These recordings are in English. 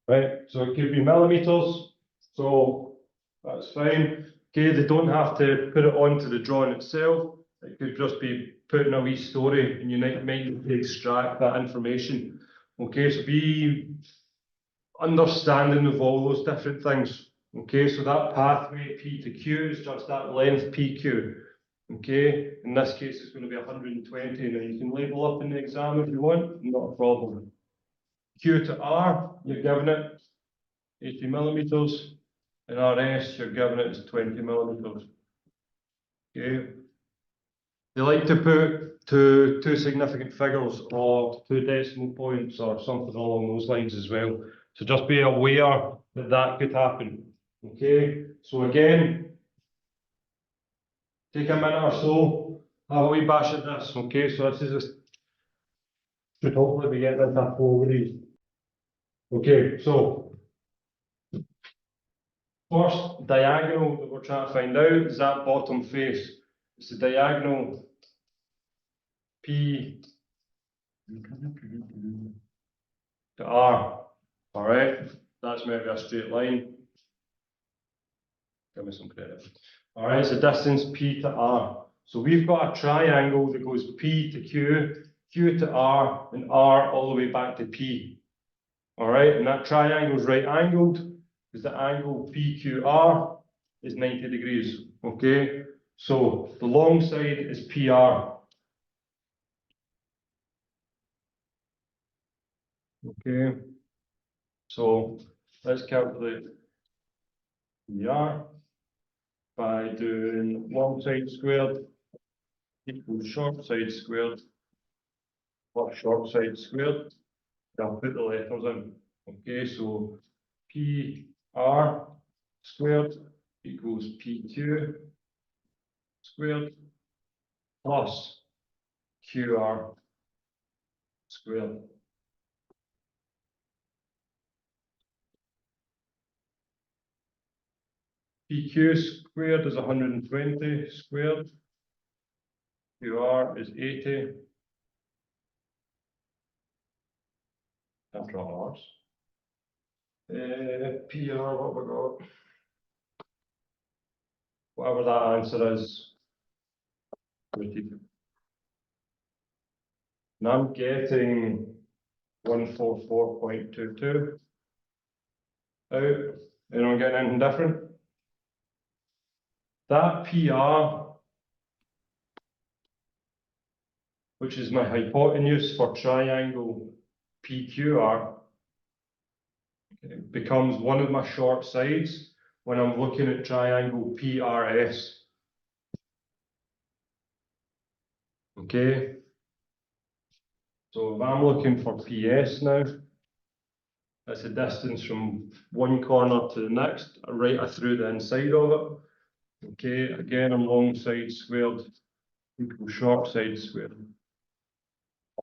right? So it could be millimeters, so that's fine. Okay, they don't have to put it onto the drawing itself. It could just be put in a wee story, and you might need to extract that information. Okay, so be understanding of all those different things. Okay, so that pathway P to Q is just that length PQ. Okay, in this case it's going to be 120. Now you can label up in the exam if you want, not a problem. Q to R, you're giving it 80 millimeters, and RS, you're giving it as 20 millimeters. Okay. They like to put two significant figures or 2 decimal points or something along those lines as well. So just be aware that that could happen. Okay, so again, take a minute or so, have a wee bash at this. Okay, so this is just, should hopefully be getting into a flow with these. Okay, so first diagonal that we're trying to find out is that bottom face. It's the diagonal P to R. All right, that's maybe a straight line. Give me some credit. All right, it's the distance P to R. So we've got a triangle that goes P to Q, Q to R, and R all the way back to P. All right, and that triangle is right angled because the angle PQR is 90 degrees. Okay, so the long side is PR. Okay, so let's calculate PR by doing long side squared equals short side squared plus short side squared. I'll put the letters in. Okay, so PR squared equals PQ squared plus QR squared. PQ squared is 120 squared. QR is 80. After all R's. PR, what we got? Whatever that answer is. And I'm getting 144.22 out. Anyone getting anything different? That PR, which is my hypotenuse for triangle PQR, becomes one of my short sides when I'm looking at triangle PRS. Okay, so if I'm looking for PS now, that's the distance from one corner to the next, right through the inside of it. Okay, again, I'm long side squared equals short side squared.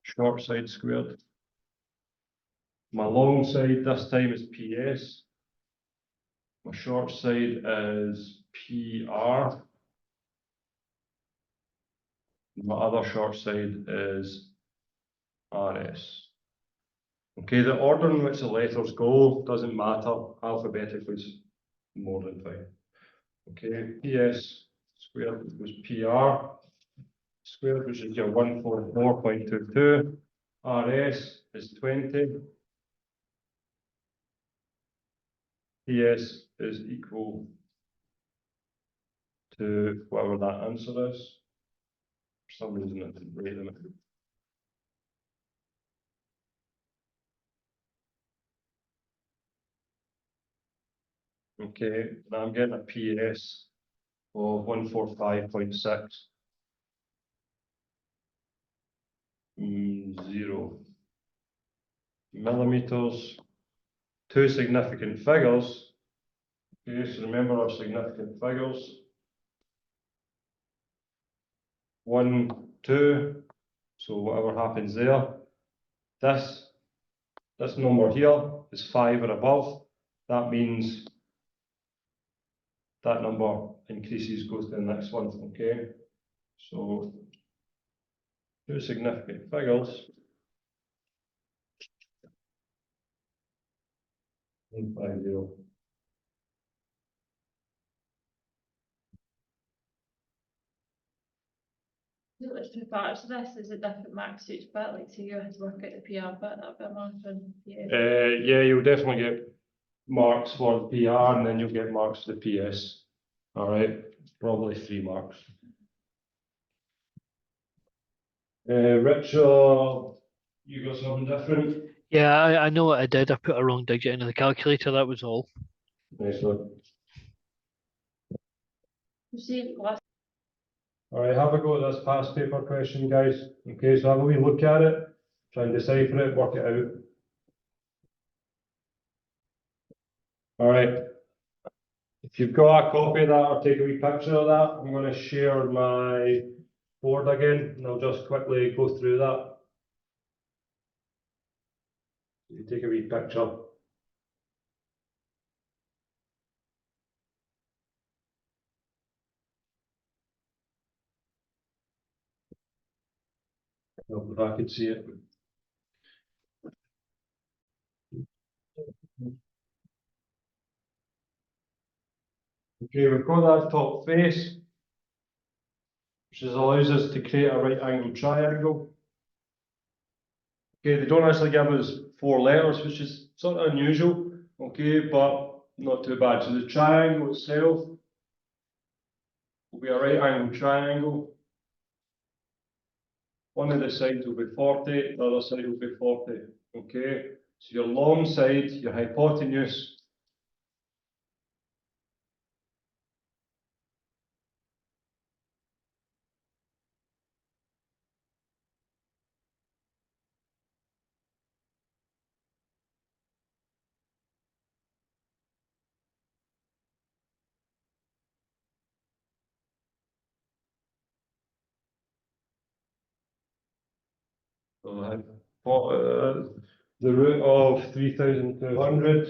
Short side squared. My long side this time is PS. My short side is PR. My other short side is RS. Okay, the order in which the letters go doesn't matter. Alphabetically is more than fine. Okay, PS squared equals PR squared, which is your 144.22. RS is 20. PS is equal to whatever that answer is. For some reason, I didn't write them. Okay, now I'm getting a PS of 145.6. 0 millimeters. Two significant figures. Okay, so remember our significant figures. 1, 2. So whatever happens there. This number here is 5 or above. That means that number increases, goes to the next one. Okay, so two significant figures. 150. There's two parts to this, is it different max to each bit, like so you have to work out the PR bit, that bit more than yeah. Yeah, you'll definitely get marks for the PR and then you'll get marks for the PS. All right, probably 3 marks. Richard, you got something different? Yeah, I know what I did. I put a wrong digit into the calculator, that was all. Nice one. You see, last All right, have a go at this past paper question, guys. Okay, so have a wee look at it, try and decipher it, work it out. All right. If you've got a copy of that or take a wee picture of that, I'm going to share my board again and I'll just quickly go through that. You take a wee picture. If I could see it. Okay, we've got that top face, which allows us to create a right angled triangle. Okay, they don't actually give us 4 letters, which is sort of unusual, okay, but not too bad. So the triangle itself will be a right angled triangle. One of the sides will be 40, the other side will be 40, okay? So your long side, your hypotenuse, the root of 3,200,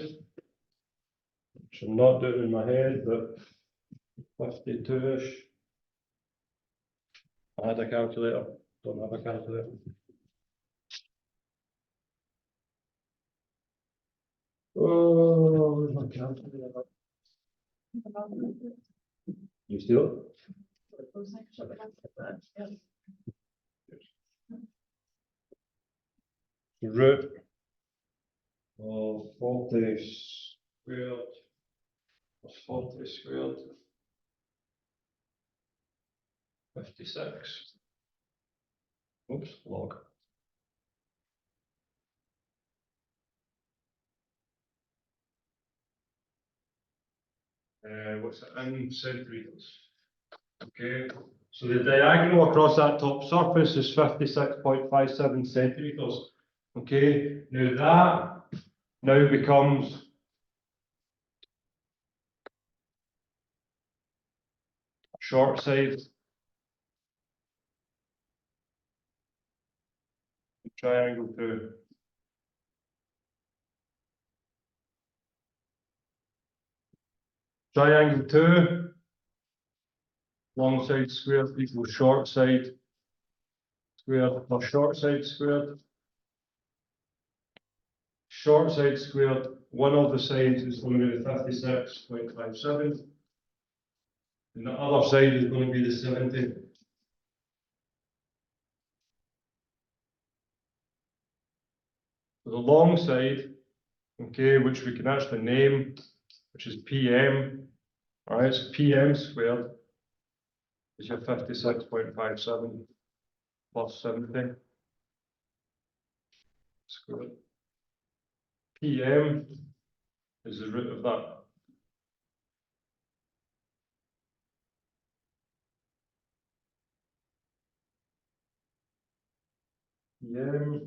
which I'm not doing in my head, but 52-ish. I had a calculator, don't have a calculator. Oh, where's my calculator? You still? The root of 40 squared plus 40 squared. 56. Oops, log. What's it in centimeters? Okay, so the diagonal across that top surface is 56.57 centimeters. Okay, now that now becomes short side triangle 2. Triangle 2, long side squared equals short side squared plus short side squared. Short side squared, one of the sides is going to be the 56.57. And the other side is going to be the 70. So the long side, okay, which we can actually name, which is PM, all right, so PM squared is your 56.57 plus 70 squared. PM is the root of that. PM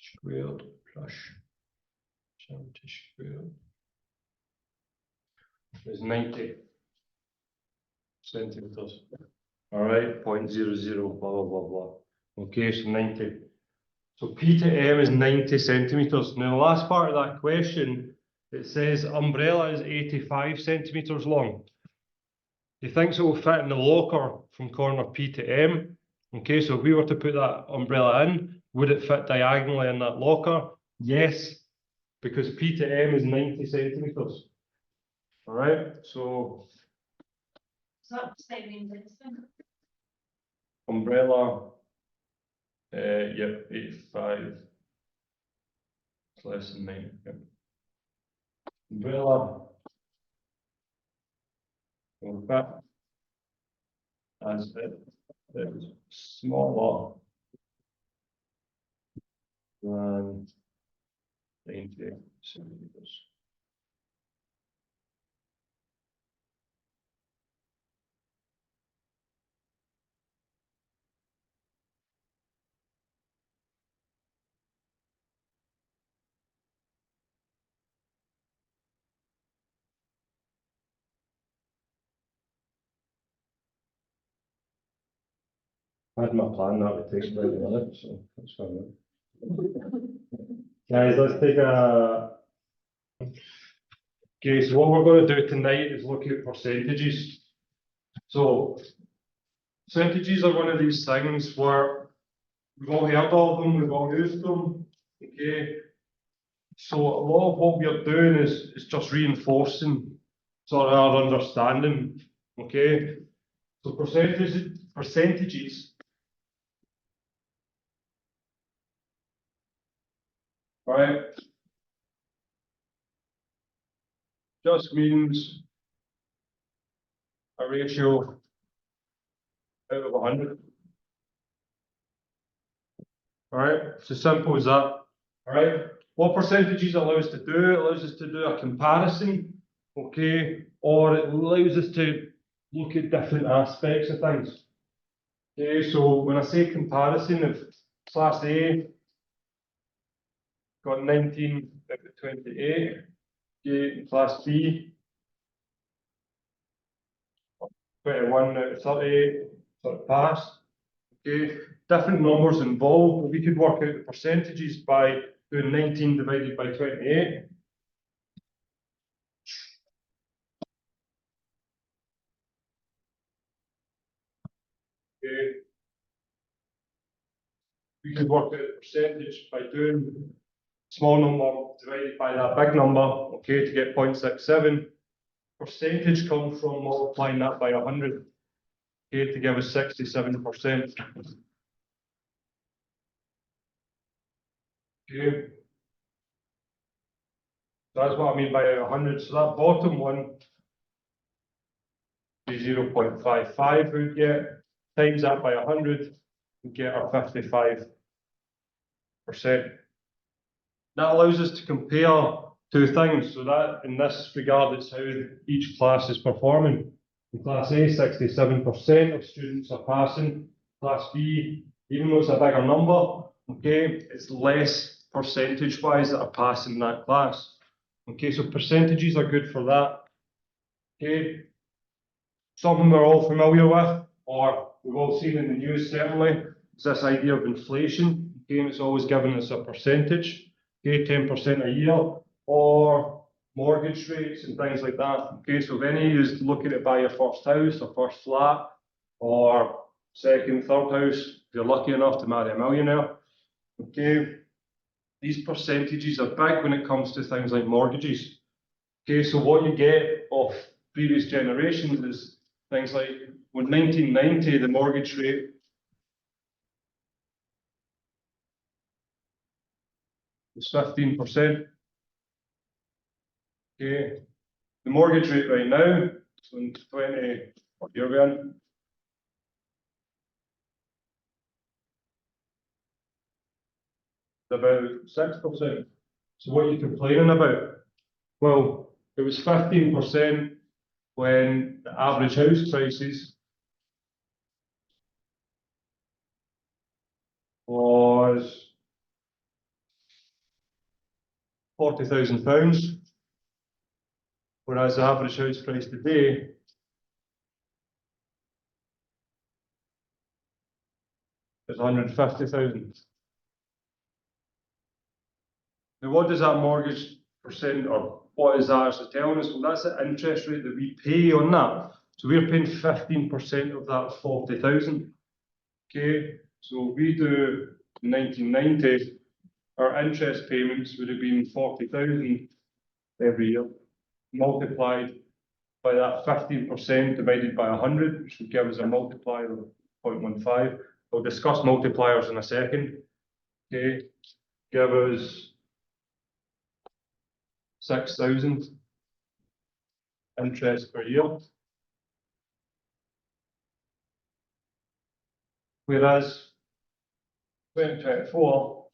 squared plus 70 squared is 90 centimeters. All right, 0.00, blah, blah, blah, blah. Okay, so 90. So P to M is 90 centimeters. Now, the last part of that question, it says umbrella is 85 centimeters long. He thinks it will fit in the locker from corner P to M. Okay, so if we were to put that umbrella in, would it fit diagonally in that locker? Yes, because P to M is 90 centimeters. All right, so So that same means it's umbrella, yep, 85. It's less than 90. Yep. Umbrella. Okay. As it is smaller than 90 centimeters. I had my plan that would take 20 minutes, so that's fine. Guys, let's take a. Okay, so what we're going to do tonight is look at percentages. So, percentages are one of these things where we've all heard of them, we've all used them. Okay, so a lot of what we're doing is just reinforcing sort of our understanding. Okay, so percentages. Right, just means a ratio out of 100. All right, it's as simple as that. All right, what percentages allow us to do? It allows us to do a comparison, okay, or it allows us to look at different aspects of things. Okay, so when I say comparison, if class A got 19 out of 28, okay, class B 21 out of 38, sort of passed. Okay, different numbers involved, but we could work out the percentages by doing 19 divided by 28. Okay. We could work out the percentage by doing small number divided by that big number, okay, to get 0.67. Percentage comes from multiplying that by 100, okay, to give us 67%. Okay. That's what I mean by 100. So that bottom one is 0.55 we would get, times that by 100, we get our 55%. That allows us to compare two things. So that in this regard, it's how each class is performing. In class A, 67% of students are passing. Class B, even though it's a bigger number, okay, it's less percentage-wise that are passing that class. Okay, so percentages are good for that. Okay, something we're all familiar with, or we've all seen in the news certainly, is this idea of inflation. Okay, and it's always given us a percentage, okay, 10% a year, or mortgage rates and things like that. Okay, so if any of you is looking to buy your first house or first flat, or second, third house, if you're lucky enough to marry a millionaire, okay, these percentages are big when it comes to things like mortgages. Okay, so what you get off previous generations is things like, when 1990, the mortgage rate was 15%. Okay, the mortgage rate right now, so in 20, what year we're in? About 6%. So what are you complaining about? Well, it was 15% when the average house prices was £40,000, whereas the average house price today is 150,000. Now, what does that mortgage percent, or what is that actually telling us? Well, that's the interest rate that we pay on that. So we're paying 15% of that 40,000. Okay, so if we do 1990, our interest payments would have been 40,000 every year, multiplied by that 15% divided by 100, which would give us a multiplier of 0.15. We'll discuss multipliers in a second. Okay, give us 6,000 interest per year. Whereas 2024,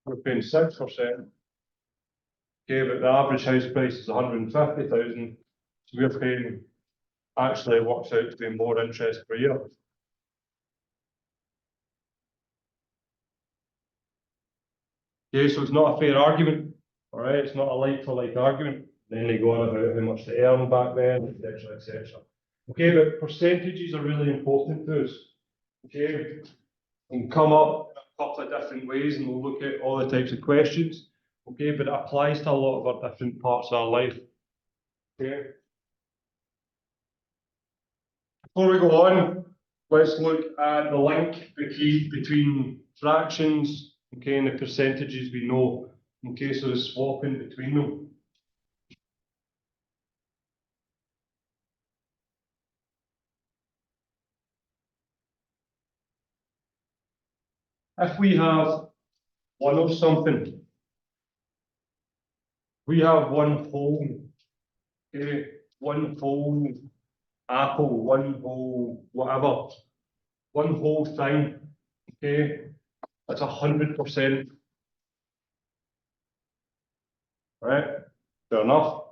we're paying 6%. Okay, but the average house price is 150,000, so we're paying, actually it works out to be more interest per year. Okay, so it's not a fair argument, all right, it's not a like for like argument. Then they go on about how much they earned back then, etc., etc. Okay, but percentages are really important to us. Okay, and come up in a couple of different ways, and we'll look at all the types of questions. Okay, but it applies to a lot of our different parts of our life. Okay. Before we go on, let's look at the link between fractions, okay, and the percentages we know. Okay, so the swapping between them. If we have one of something, we have one whole, okay, one whole apple, one whole whatever, one whole thing, okay, that's 100%. Right, fair enough.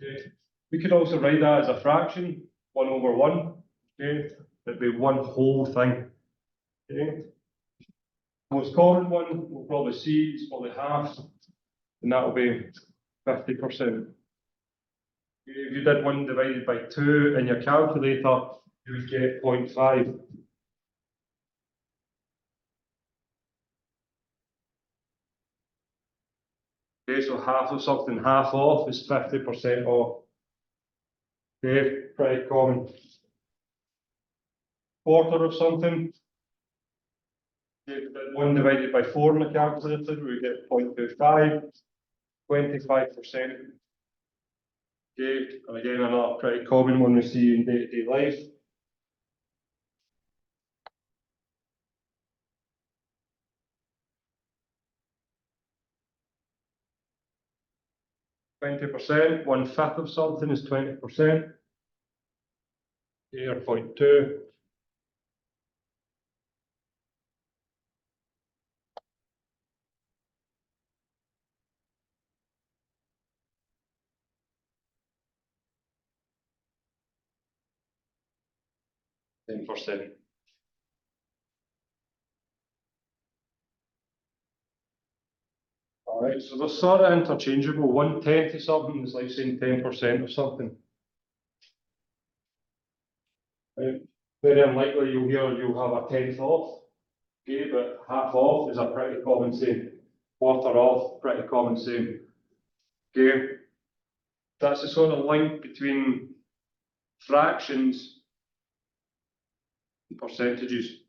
Okay. We could also write that as a fraction, 1/1, okay, that'd be one whole thing. Okay. Most common one we'll probably see is probably half, and that will be 50%. If you did 1 divided by 2 in your calculator, you would get 0.5. Okay, so half of something, half off is 50% off. Okay, pretty common. Quarter of something. If you did 1 divided by 4 in the calculator, we get 0.25, 25%. Okay, and again, another pretty common one we see in day-to-day life. %, 1/5 of something is 20%. Here, 0.2. %. All right, so they're sort of interchangeable. 1/10 of something is like saying 10% of something. Right. Very unlikely you'll have a 10th off. Okay, but half off is a pretty common saying. Quarter off, pretty common saying. Okay, that's the sort of link between fractions and percentages.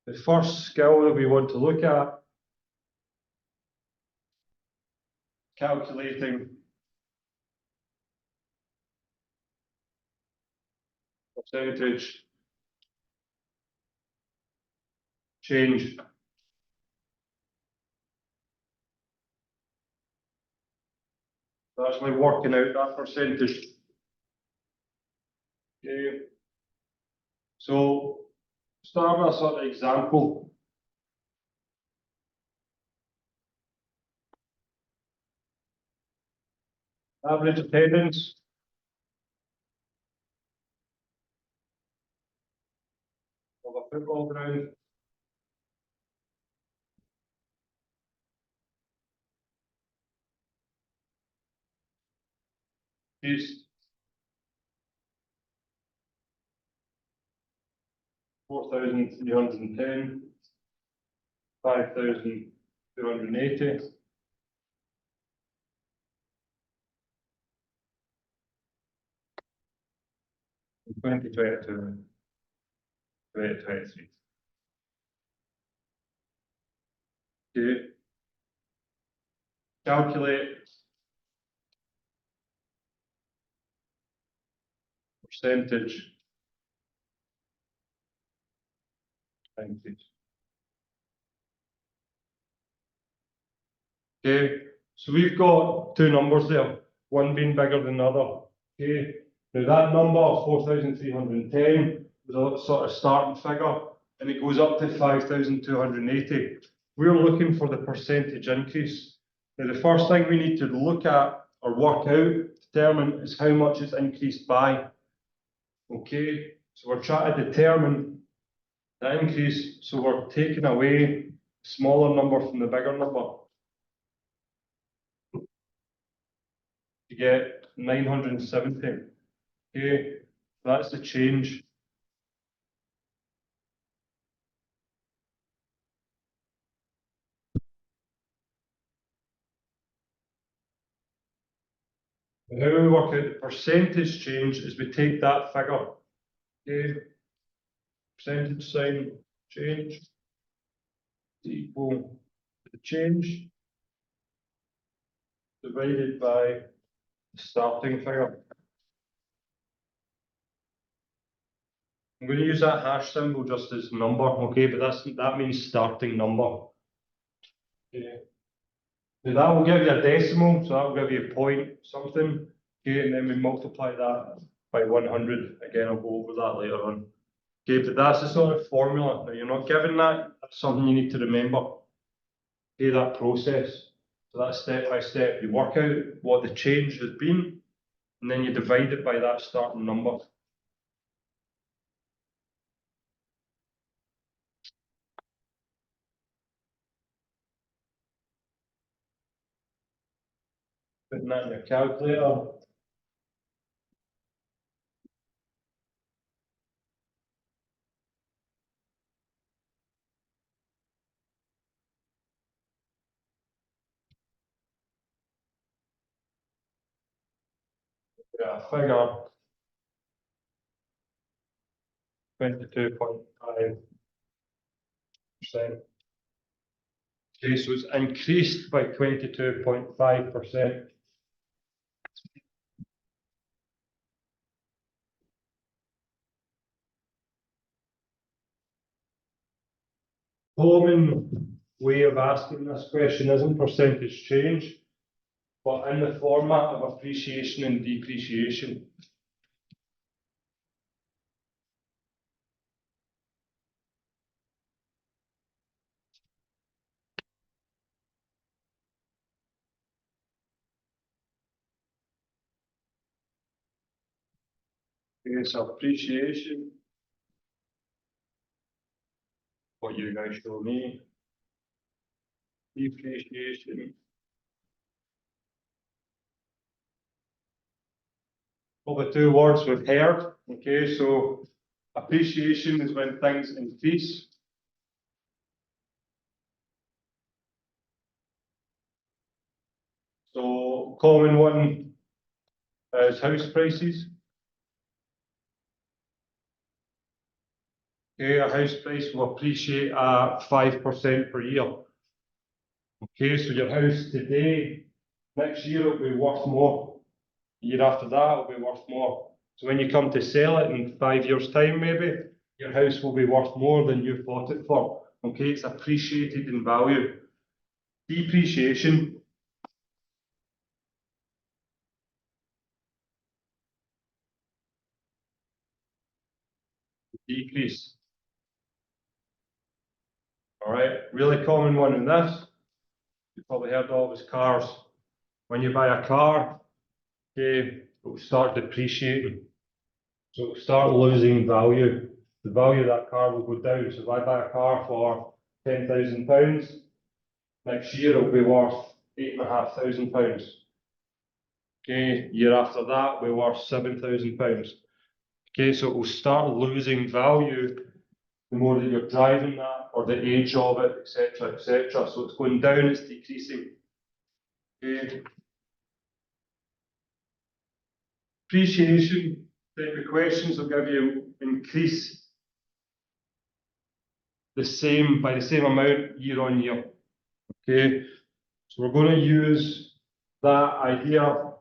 The first skill that we want to look at, calculating percentage change. So actually working out that percentage. Okay. So start with a sort of example. Average attendance. Of a football ground. Is 4,310, 5,000 280. In 2022, 2023. Okay. Calculate percentage increase. Okay, so we've got two numbers there, one being bigger than the other. Okay, now that number, 4,310, is a sort of starting figure, and it goes up to 5,280. We're looking for the percentage increase. Now, the first thing we need to look at or work out, determine, is how much it's increased by. Okay, so we're trying to determine the increase, so we're taking away the smaller number from the bigger number. You get 970. Okay, that's the change. And how we work out the percentage change is we take that figure. Okay, percentage sign change is equal to the change divided by the starting figure. I'm going to use that hash symbol just as number, okay, but that means starting number. Okay. Now that will give you a decimal, so that will give you a point something, okay, and then we multiply that by 100. Again, I'll go over that later on. Okay, but that's the sort of formula. Now you're not given that, that's something you need to remember. Okay, that process. So that's step by step. You work out what the change has been, and then you divide it by that starting number. Putting that in your calculator. Yeah, figure 22.5%. Okay, so it's increased by 22.5%. Common way of asking this question isn't percentage change, but in the format of appreciation and depreciation. Okay, so appreciation, what you guys show me. Depreciation. Well, the two words we've heard. Okay, so appreciation is when things increase. So common one is house prices. Okay, a house price will appreciate at 5% per year. Okay, so your house today, next year it'll be worth more. The year after that it'll be worth more. So when you come to sell it in 5 years' time, maybe your house will be worth more than you bought it for. Okay, it's appreciated in value. Depreciation. Decrease. All right, really common one in this. You've probably heard all this cars. When you buy a car, okay, it will start depreciating. So it will start losing value. The value of that car will go down. So if I buy a car for £10,000, next year it'll be worth £8,500. Okay, year after that it'll be worth £7,000. Okay, so it will start losing value the more that you're driving that, or the age of it, etc., etc. So it's going down, it's decreasing. Okay. Appreciation type of questions will give you increase the same by the same amount year on year. Okay, so we're going to use that idea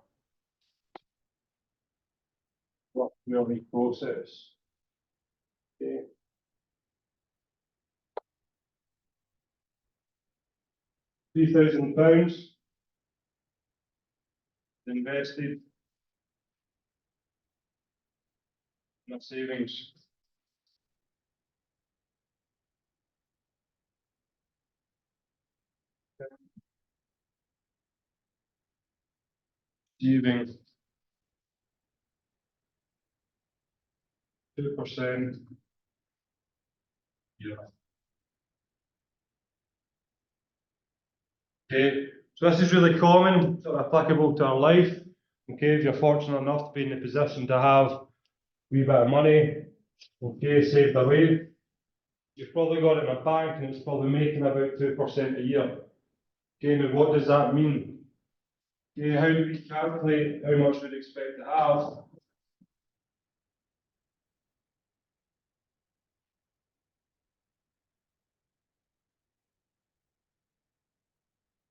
what really process. Okay. £3,000 invested in a savings. Saving 2%. Yeah. Okay, so this is really common, sort of applicable to our life. Okay, if you're fortunate enough to be in the position to have a wee bit of money, okay, saved away, you've probably got it in a bank and it's probably making about 2% a year. Okay, now what does that mean? Okay, how do we calculate how much we'd expect to have?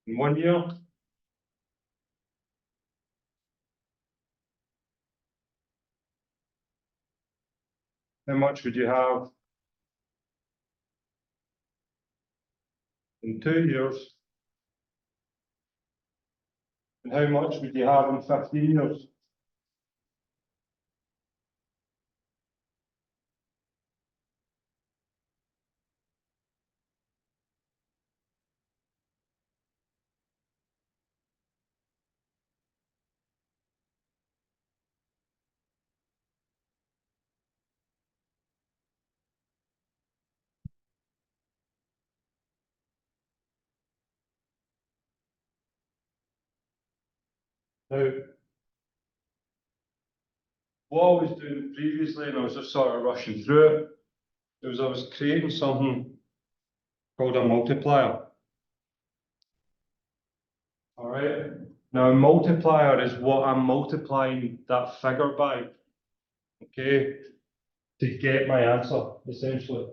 In 1 year? How much would you have in 2 years? And how much would you have in 15 years? Now, what I was doing previously, and I was just sort of rushing through it, was I was creating something called a multiplier. All right. Now, a multiplier is what I'm multiplying that figure by, okay, to get my answer, essentially.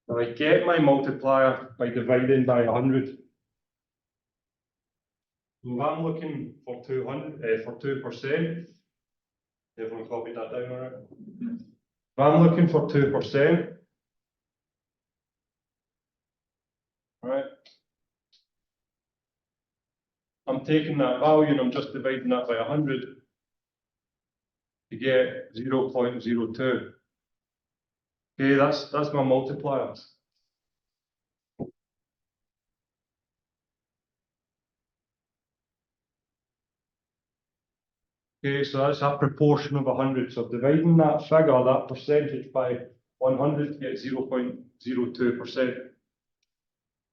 Now, I get my multiplier by dividing by 100. So if I'm looking for 200, for 2%, everyone copied that down, all right? If I'm looking for 2%, right, I'm taking that value and I'm just dividing that by 100 to get 0.02. Okay, that's my multiplier. Okay, so that's a proportion of 100. So dividing that figure, that percentage by 100 to get 0.02%.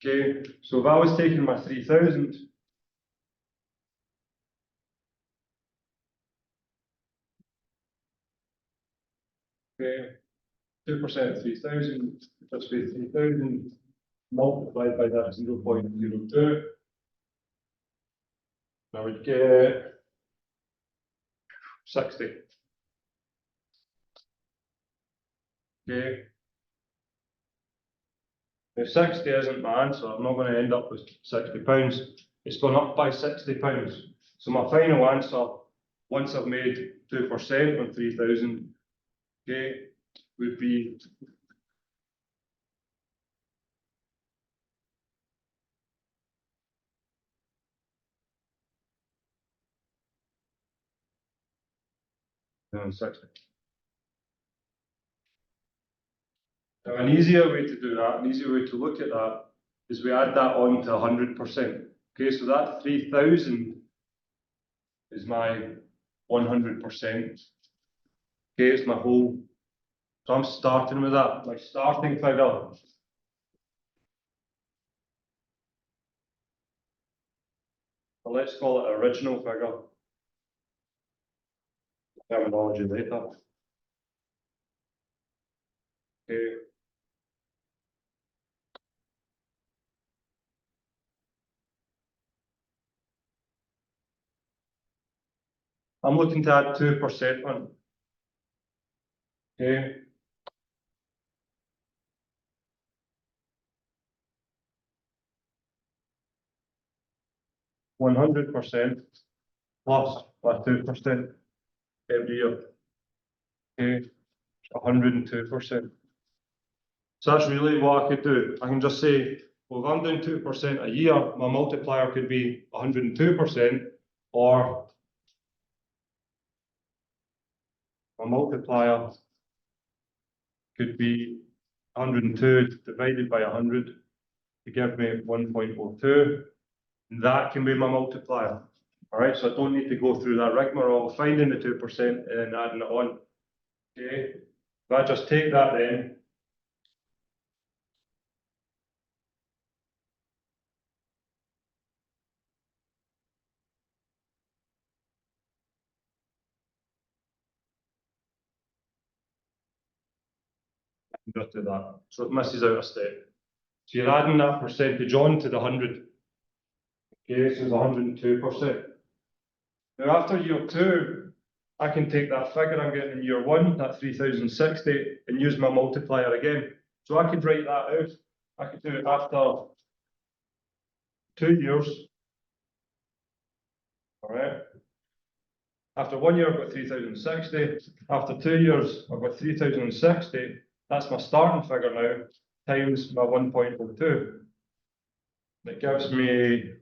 Okay, so if I was taking my 3,000, okay, 2% of 3,000, just be 3,000 multiplied by that 0.02. I would get 60. Okay. Now 60 isn't my answer. I'm not going to end up with £60. It's gone up by £60. So my final answer, once I've made 2% on 3,000, okay, would be £60. Now, an easier way to do that, an easier way to look at that, is we add that on to 100%. Okay, so that 3,000 is my 100%. Okay, it's my whole. So I'm starting with that, my starting figure. But let's call it original figure. Terminology later. Okay. I'm looking to add 2% on. Okay. 100% plus by 2% every year. Okay, 102%. So that's really what I could do. I can just say, well, if I'm doing 2% a year, my multiplier could be 102%, or my multiplier could be 102 divided by 100 to give me 1.02. That can be my multiplier. All right, so I don't need to go through that rigmarole of finding the 2% and then adding it on. Okay, if I just take that then, just do that. So it misses out a step. So you're adding that percentage on to the 100. Okay, so it's 102%. Now after year 2, I can take that figure I'm getting in year 1, that 3060, and use my multiplier again. So I could write that out. I could do it after 2 years. All right. After 1 year, I've got 3060. After 2 years, I've got 3060. That's my starting figure now, times my 1.02. That gives me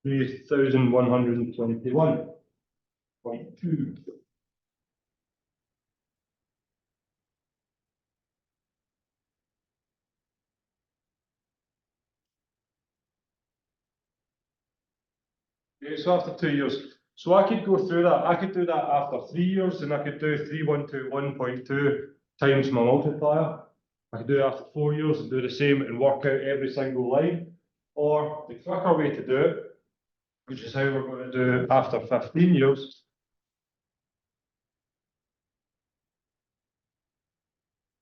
3,121.2. Okay, so after 2 years. So I could go through that. I could do that after 3 years, and I could do 3121.2 times my multiplier. I could do it after 4 years and do the same and work out every single line. Or the quicker way to do it, which is how we're going to do it after 15 years,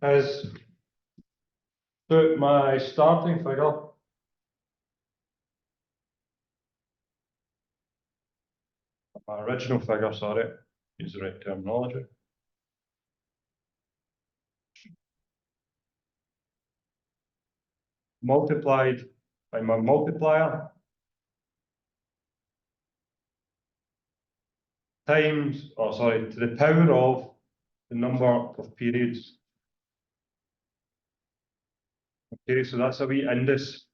is put my starting figure my original figure, sorry, use the right terminology. Multiplied by my multiplier times, oh sorry, to the power of the number of periods. Okay, so that's a wee index.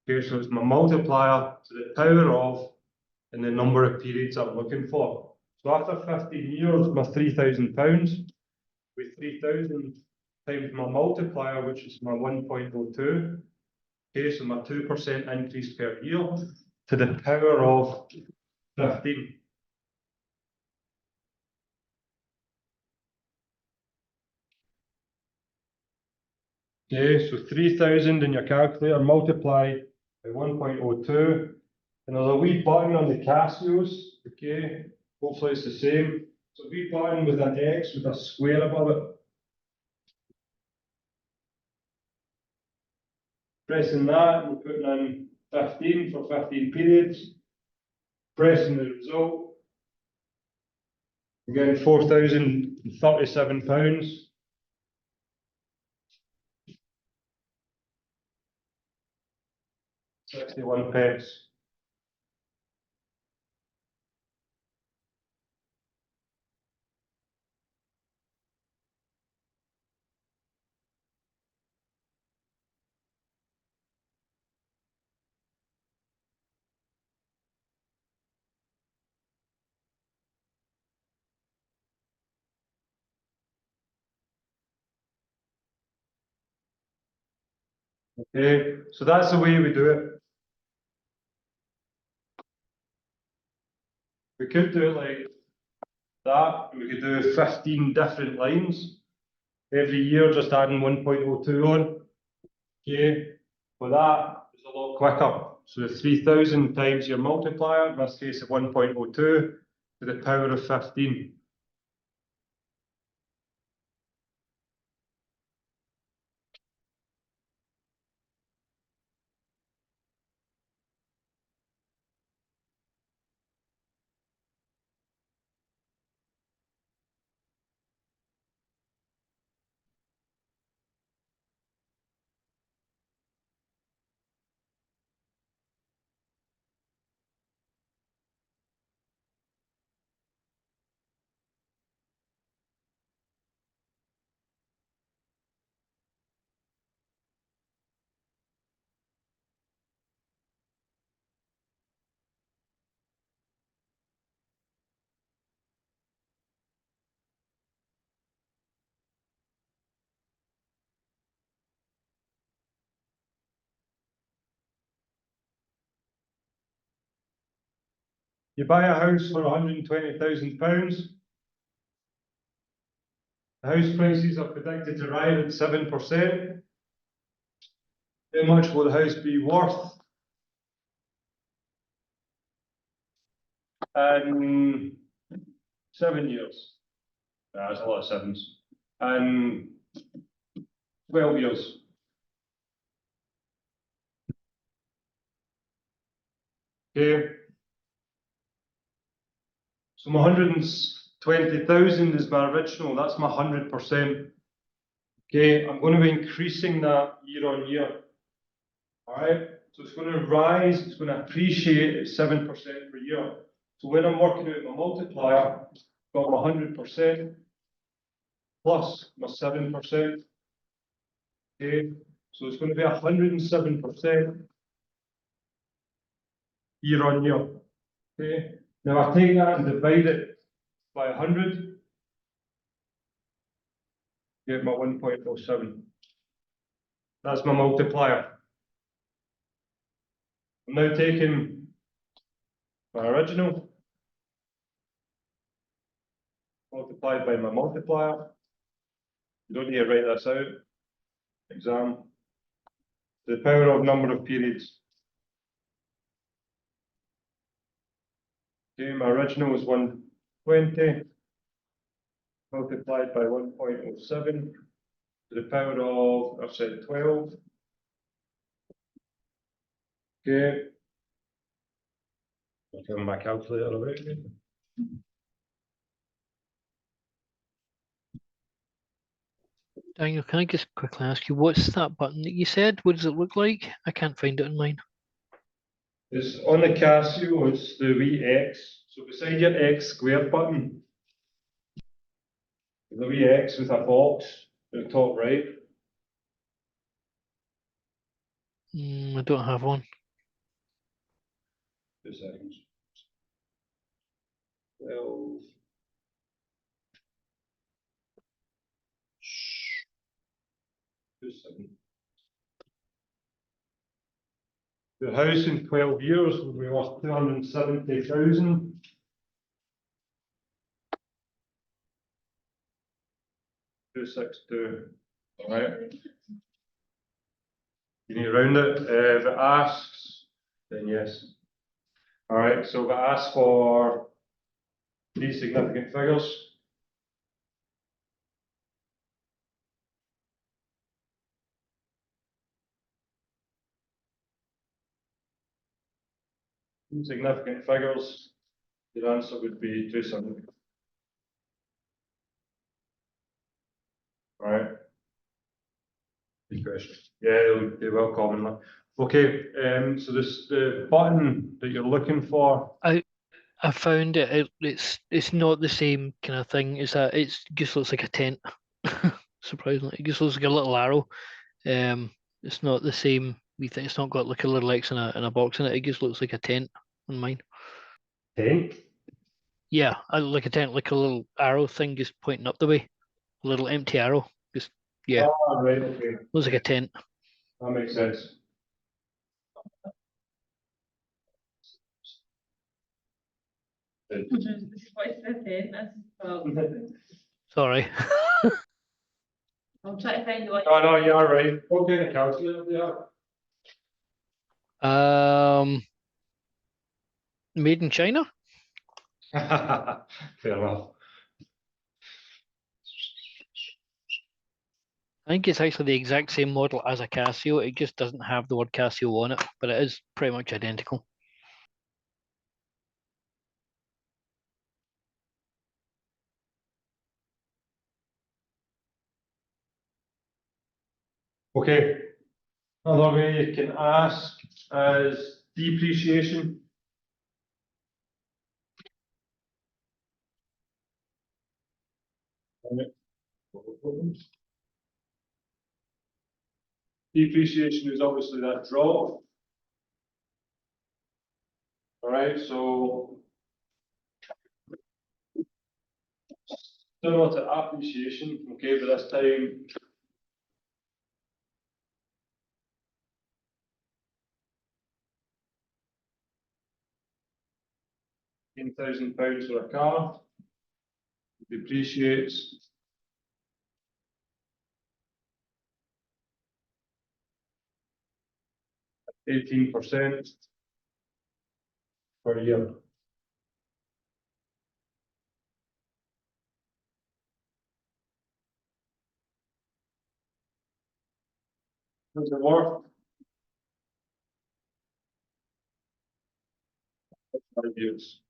Okay, so it's my multiplier to the power of and the number of periods I'm looking for. So after 15 years, my £3,000 with 3,000 times my multiplier, which is my 1.02. Okay, so my 2% increase per year to the power of 15. Okay, so 3,000 in your calculator multiply by 1.02. And there's a wee button on the Casios, okay, hopefully it's the same. It's a wee button with an X with a square above it. Pressing that, we're putting in 15 for 15 periods. Pressing the result. We're getting £4,037. 61 pence. Okay, so that's the way we do it. We could do it like that. We could do 15 different lines every year, just adding 1.02 on. Okay, But that is a lot quicker. So the 3,000 times your multiplier, in this case of 1.02 to the power of 15. You buy a house for £120,000. The house prices are predicted to rise at 7%. How much will the house be worth in 7 years? That's a lot of sevens. And 12 years. Okay. So my 120,000 is my original, that's my 100%. Okay, I'm going to be increasing that year on year. All right, so it's going to rise, it's going to appreciate at 7% per year. So when I'm working out my multiplier, I've got my 100% plus my 7%. Okay, so it's going to be 107% year on year. Okay, now I take that and divide it by 100, get my 1.07. That's my multiplier. I'm now taking my original multiplied by my multiplier. You don't need to write this out. Exam. The power of number of periods. Okay, my original is 120 multiplied by 1.07 to the power of, I've said 12. Okay. I'll turn my calculator away. Daniel, can I just quickly ask you, what's that button that you said? What does it look like? I can't find it in mine. It's on the Casio, it's the wee X. So beside your X squared button, the wee X with a box at the top right. I don't have one. 2 seconds. 12. Shh. 2 seconds. The house in 12 years will be worth 270,000. $262. All right. You need to round it. If it asks, then yes. All right. So if it asks for 3 significant figures. Significant figures, your answer would be 270. All right. Good question. Yeah, they will commonly. Okay, so this the button that you're looking for. I found it. It's not the same kind of thing. It just looks like a tent. Surprisingly, it just looks like a little arrow. It's not the same. It's not got like a little X and a box in it. It just looks like a tent on mine. Tent? Yeah, like a tent, like a little arrow thing just pointing up the way. A little empty arrow. Just yeah. Oh, right, okay. Looks like a tent. That makes sense. What's the thing? Sorry. I'll try to find the one. Oh, no, you're right. Okay, the calculator, yeah. Made in China? Fair enough. I think it's actually the exact same model as a Casio. It just doesn't have the word Casio on it, but it is pretty much identical. Okay. Another way you can ask is depreciation. Depreciation is obviously that drop. All right, so similar to appreciation, okay, but this time £10,000 for a car, depreciates 18% per year. Does it work? 5 years.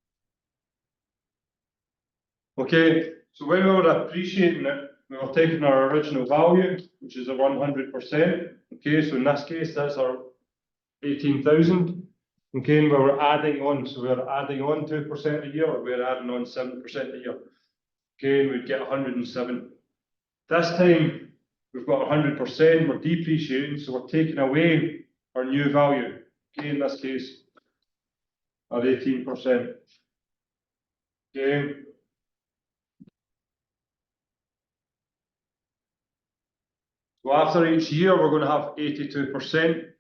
Okay, so when we were appreciating it, we were taking our original value, which is a 100%. Okay, so in this case, that's our 18,000. Okay, and we were adding on, so we were adding on 2% a year, or we were adding on 7% a year. Okay, and we'd get 107. This time, we've got 100%, we're depreciating, so we're taking away our new value. Okay, in this case, our 18%. Okay. So after each year, we're going to have 82%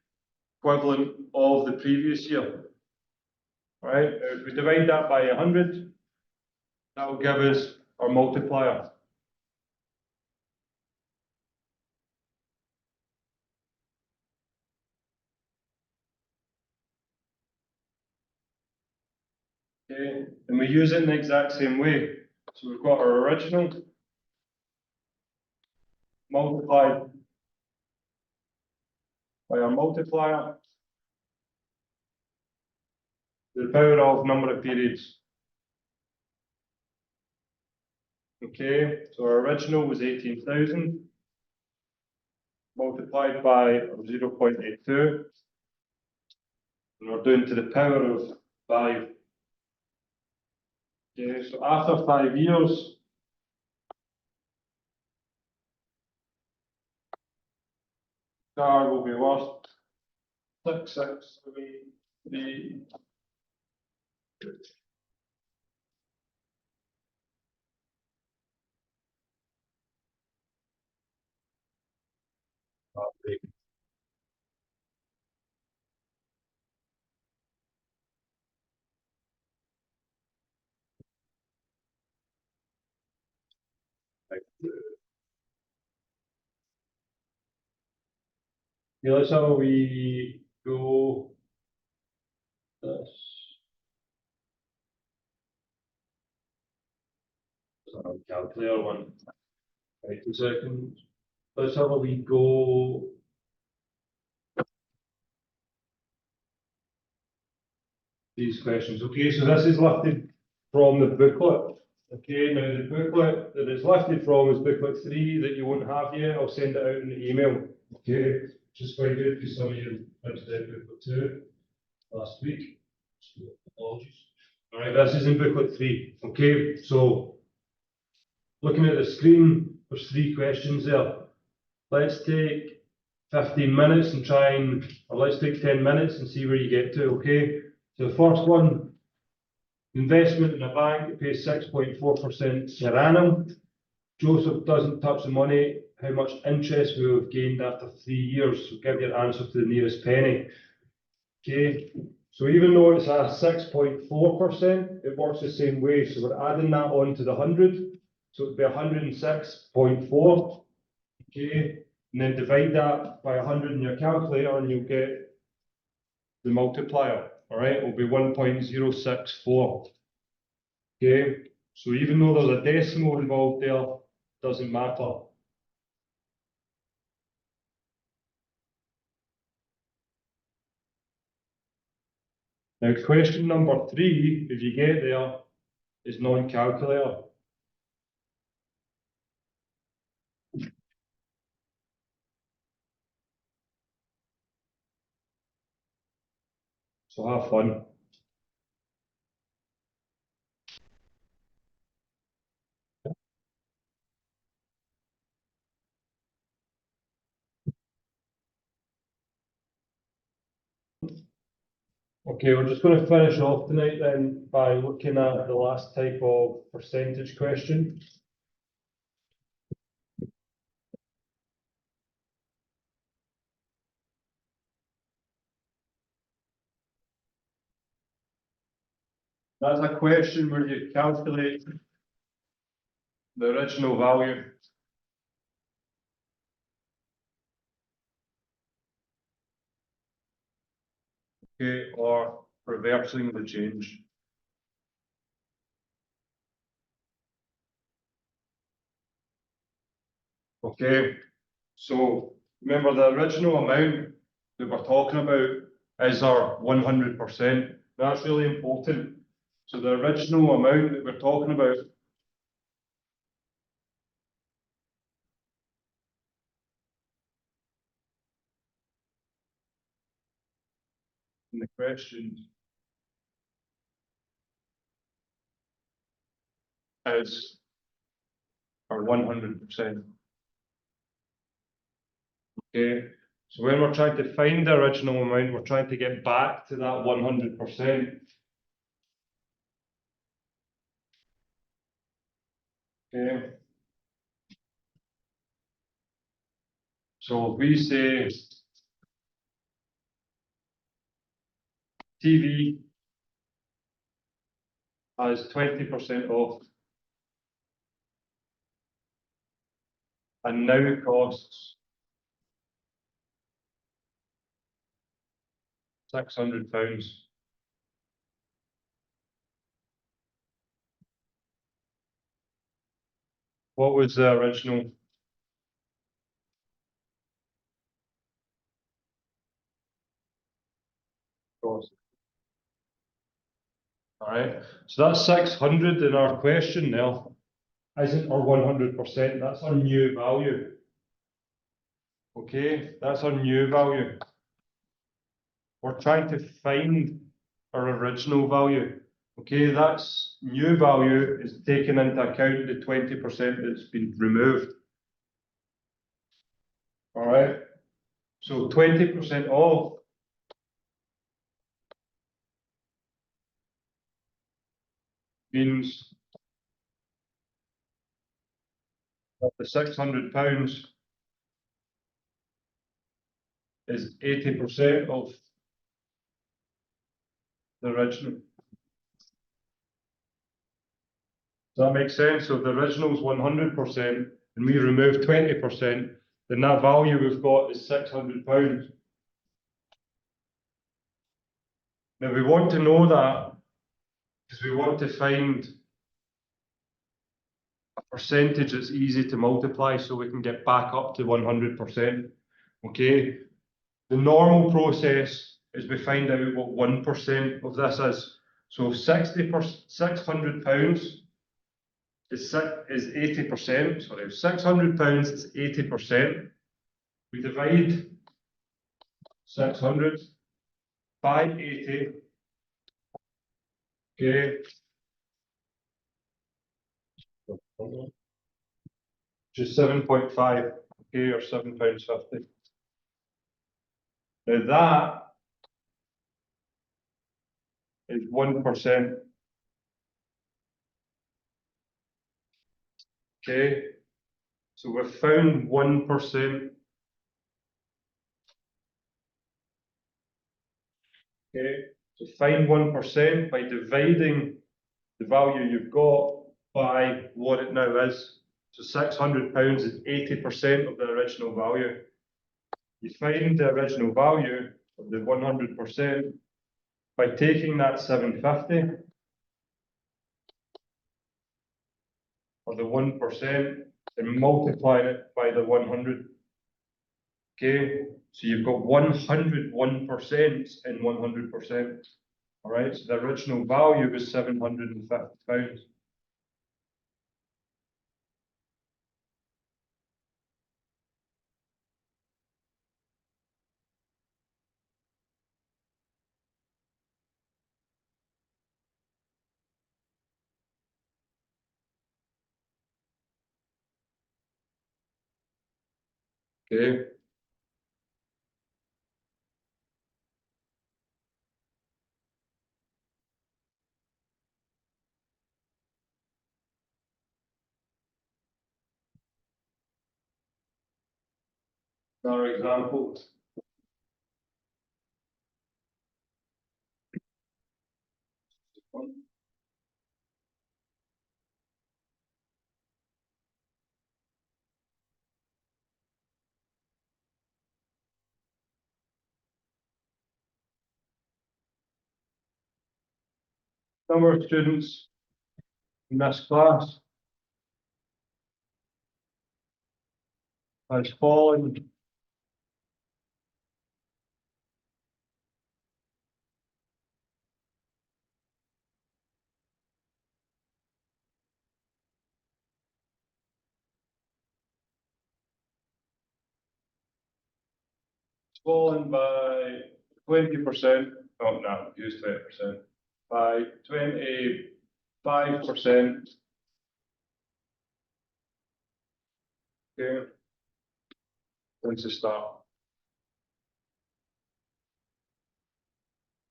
equivalent of the previous year. Right? If we divide that by 100, that will give us our multiplier. Okay, and we use it in the exact same way. So we've got our original multiplied by our multiplier to the power of number of periods. Okay, so our original was 18,000 multiplied by 0.82, and we're doing to the power of 5. Okay, so after 5 years, car will be worth 6,673. Yeah, that's how we go. This. So calculator one. Wait a second. That's how we go. These questions. Okay, so this is lifted from the booklet. Okay, now the booklet that it's lifted from is booklet 3 that you won't have yet. I'll send it out in the email. Okay, which is quite good because some of you printed out booklet 2 last week. So apologies. All right, this is in booklet 3. Okay, so looking at the screen, there's 3 questions there. Let's take 15 minutes and or let's take 10 minutes and see where you get to. Okay, so the first one. Investment in a bank that pays 6.4% per annum. Joseph doesn't touch the money. How much interest we have gained after 3 years? So give your answer to the nearest penny. Okay. So even though it's a 6.4%, it works the same way. So we're adding that on to the 100. So it'd be 106.4. Okay. And then divide that by 100 in your calculator, and you'll get the multiplier, all right, will be 1.064. Okay, so even though there's a decimal involved there, doesn't matter. Now, question number 3, if you get there, is non-calculator. So have fun. Okay, we're just going to finish off tonight then by looking at the last type of percentage question. That's a question where you calculate the original value. Okay, or reversing the change. Okay, so remember the original amount that we're talking about is our 100%. That's really important. So the original amount that we're talking about in the question is our 100%. Okay, so when we're trying to find the original amount, we're trying to get back to that 100%. Okay. So if we say TV has 20% off and now costs £600. What was the original? Cost? All right, so that's 600 in our question now. Isn't our 100%, that's our new value. Okay, that's our new value. We're trying to find our original value. Okay, that's new value is taking into account the 20% that's been removed. All right, so 20% off means that the £600 is 80% of the original. Does that make sense? So if the original is 100% and we remove 20%, then that value we've got is £600. Now we want to know that because we want to find a percentage that's easy to multiply so we can get back up to 100%. Okay, the normal process is we find out what 1% of this is. So £600 is 80%, sorry, £600 is 80%. We divide 600 by 80. Okay. Just 7.5, okay, or £7.50. Now that is 1%. Okay, so we've found 1%. Okay, so find 1% by dividing the value you've got by what it now is. So £600 is 80% of the original value. You find the original value of the 100% by taking that 750 or the 1% and multiplying it by the 100. Okay, so you've got 101% and 100%. All right, so the original value was £750. Okay. Another example. Number of students in this class has fallen by 20%. Oh, no, use 20%. By 25%. Okay. When's the start?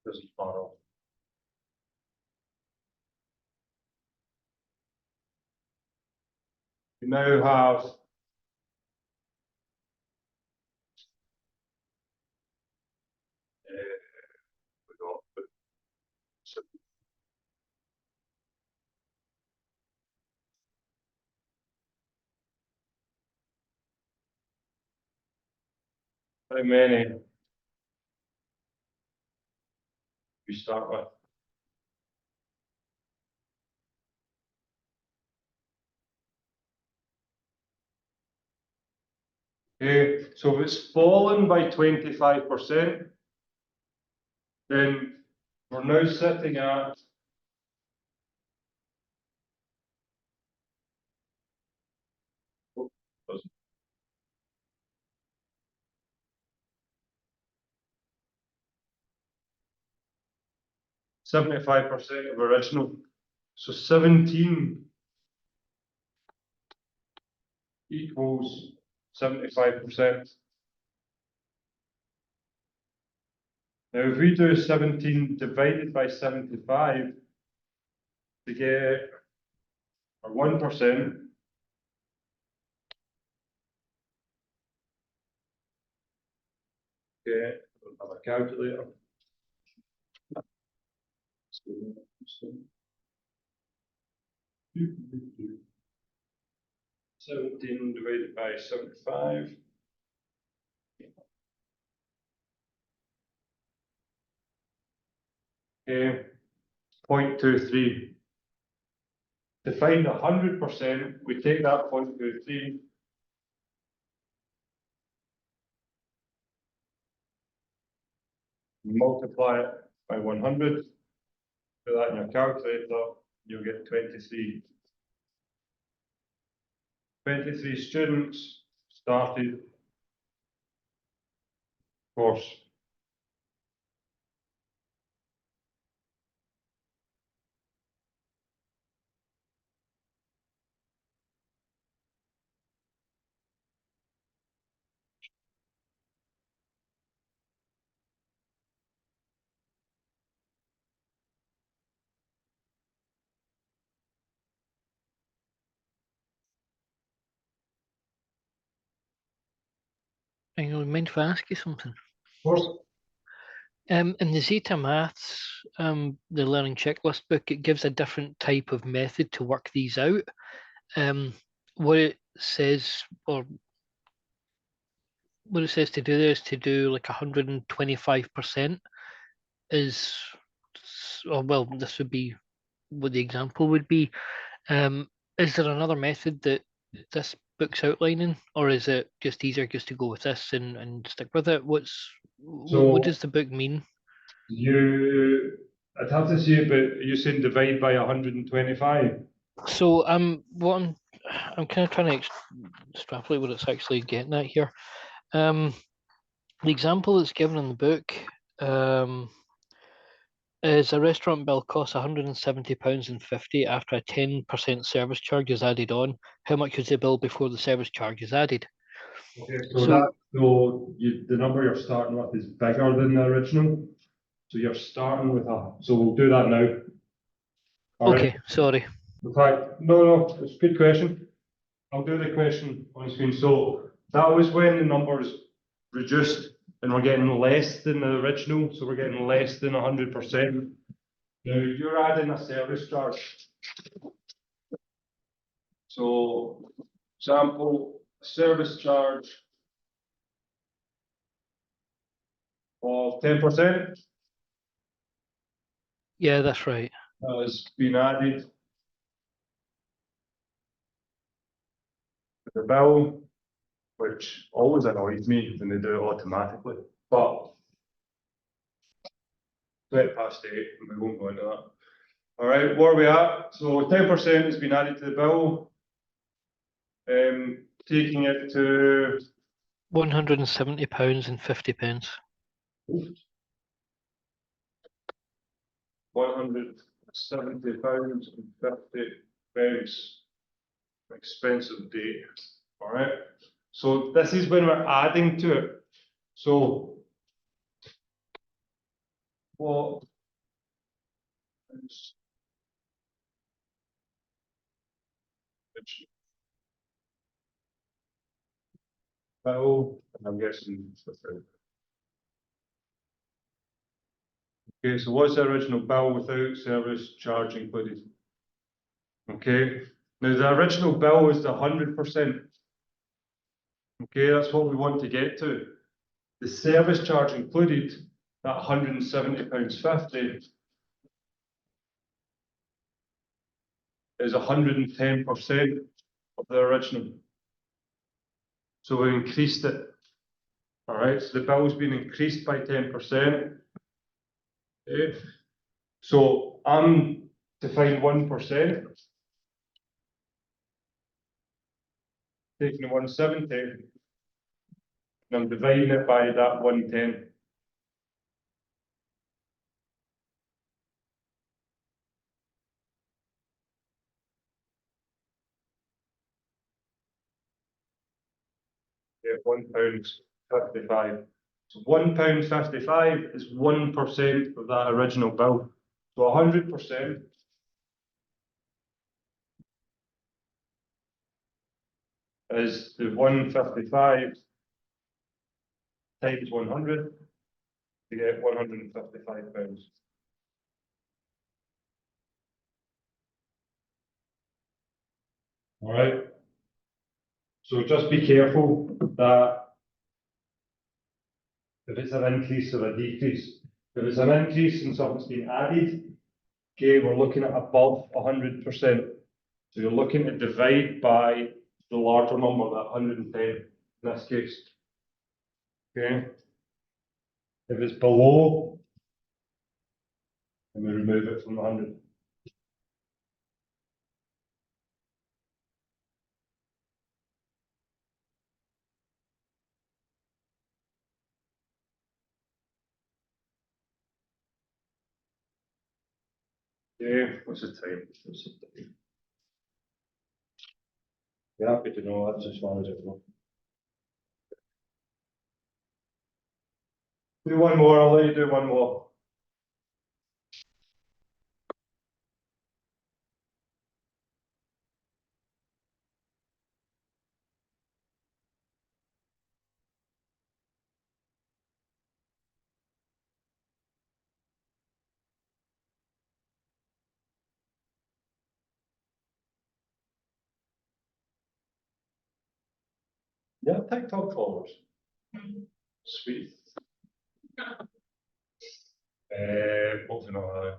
Doesn't follow. We now have we got how many we start with? Okay, so if it's fallen by 25%, then we're now sitting at 75% of original. So 17 equals 75%. Now, if we do 17 divided by 75 to get our 1%, okay, I don't have a calculator. 17 divided by 75. Okay, 0.23. To find 100%, we take that 0.23. Multiply it by 100. Put that in your calculator, you'll get 23. 23 students started course. Hang on, mind if I ask you something? Course. In the Zeta Maths, the learning checklist book, it gives a different type of method to work these out. What it says, or what it says to do there is to do like 125% is, well, this would be what the example would be. Is there another method that this book's outlining, or is it just easier just to go with this and stick with it? What So does the book mean? I'd have to see it, but you saying divide by 125? So I'm kind of trying to extrapolate what it's actually getting at here. The example that's given in the book is a restaurant bill costs £170.50 after a 10% service charge is added on. How much was the bill before the service charge is added? Okay, so So the number you're starting with is bigger than the original. So you're starting with so we'll do that now. All right. okay, sorry. In fact, no, it's a good question. I'll do the question on screen. So that was when the number is reduced and we're getting less than the original, so we're getting less than 100%. Now you're adding a service charge. So, example, service charge of 10% Yeah, that's right. has been added to the bill, which always annoys me when they do it automatically. But 8:20, we won't go into that. All right, where are we at? So 10% has been added to the bill, taking it to £170.50. £170.50 expensive day. All right. So this is when we're adding to it. So what is bill? And I'm guessing. Okay, so what's the original bill without service charge included? Okay, now the original bill is the 100%. Okay, that's what we want to get to. The service charge included, that £170.50, is 110% of the original. So we increased it. All right, so the bill's been increased by 10%. Okay. So I'm to find 1%, taking the 170, and I'm dividing it by that 110. Yeah, £1.55. So £1.55 is 1% of that original bill. So 100% is the 155 times 100 to get £155. All right. So just be careful that if it's an increase or a decrease. If it's an increase and something's been added, okay, we're looking at above 100%. So you're looking to divide by the larger number, that 110 in this case. Okay. If it's below, then we remove it from the 100. Okay, what's the time? You're happy to know that's as far as it goes. Do one more, I'll let you do one more. Yeah, TikTok followers. Sweet. What's another?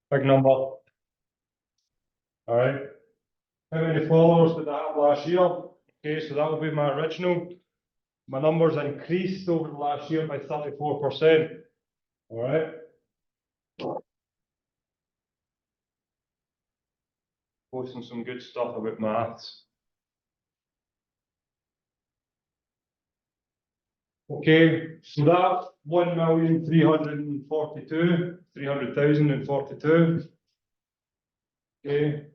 Big number. All right. How many followers did I have last year? Okay, so that will be my original. My numbers increased over the last year by 34%. All right. Posting some good stuff about maths. Okay, so that 300,042. Okay.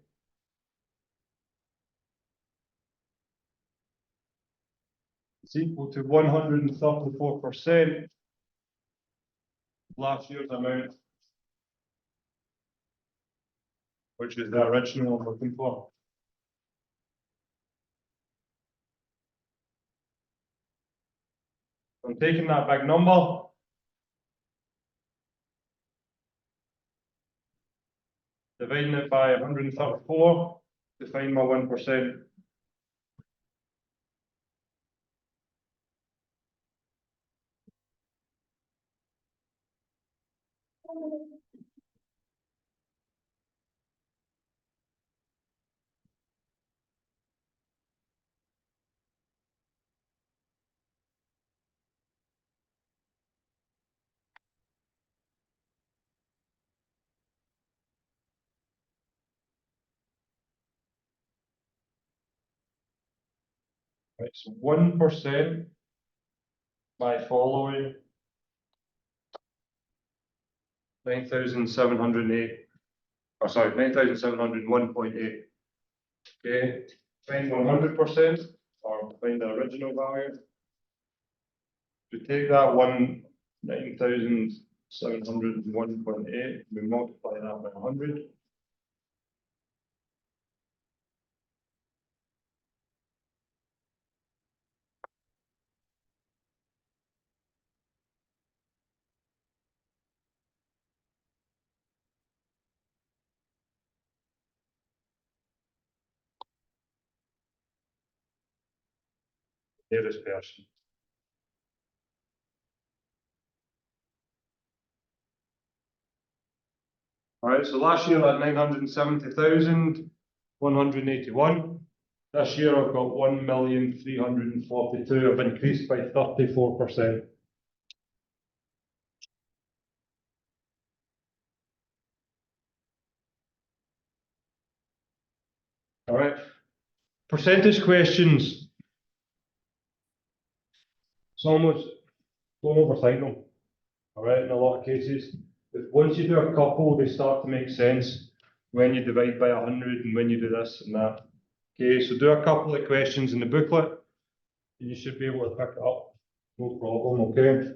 It's equal to 134% last year's amount, which is the original I'm looking for. I'm taking that big number. Dividing it by 134 to find my 1%. Right, so 1% by following 9,708. Oh, sorry, 9,701.8. Okay, find 100% or find the original value. To take that 9,701.8, we multiply that by 100. Nearest person. All right, so last year I had 970,181. This year I've got 1,342,000. I've increased by 34%. All right, percentage questions. It's almost, don't overthink them. All right, in a lot of cases. But once you do a couple, they start to make sense when you divide by 100 and when you do this and that. Okay, so do a couple of questions in the booklet and you should be able to pick it up. No problem, okay?